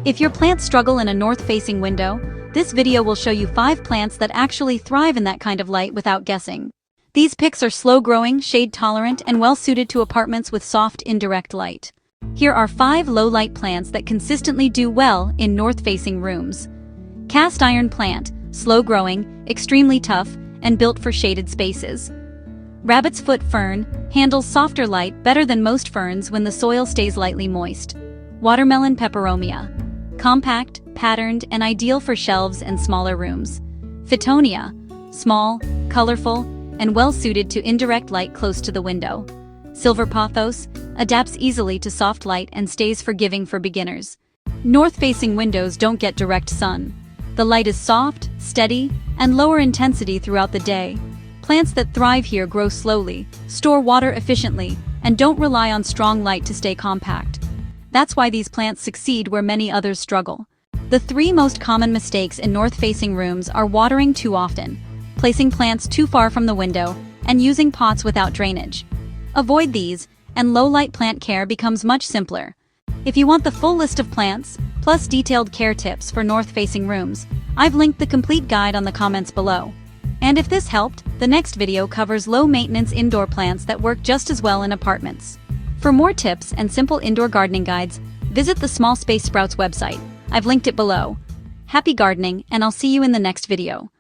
If your plants struggle in a north-facing window, this video will show you 5 plants that actually thrive in that kind of light without guessing. These picks are slow-growing, shade-tolerant, and well-suited to apartments with soft, indirect light. Here are 5 low-light plants that consistently do well in north-facing rooms. Cast iron plant, slow-growing, extremely tough, and built for shaded spaces. Rabbit's foot fern handles softer light better than most ferns when the soil stays lightly moist. Watermelon peperomia. Compact, patterned, and ideal for shelves and smaller rooms. Fittonia. Small, colorful, and well-suited to indirect light close to the window. Silver pothos adapts easily to soft light and stays forgiving for beginners. North-facing windows don't get direct sun. The light is soft, steady, and lower intensity throughout the day. Plants that thrive here grow slowly, store water efficiently, and don't rely on strong light to stay compact. That's why these plants succeed where many others struggle. The 3 most common mistakes in north-facing rooms are watering too often, placing plants too far from the window, and using pots without drainage. Avoid these, and low-light plant care becomes much simpler. If you want the full list of plants, plus detailed care tips for north-facing rooms, I've linked the complete guide on the comments below. And if this helped, the next video covers low-maintenance indoor plants that work just as well in apartments. For more tips and simple indoor gardening guides, visit the Small Space Sprouts website. I've linked it below. Happy gardening, and I'll see you in the next video.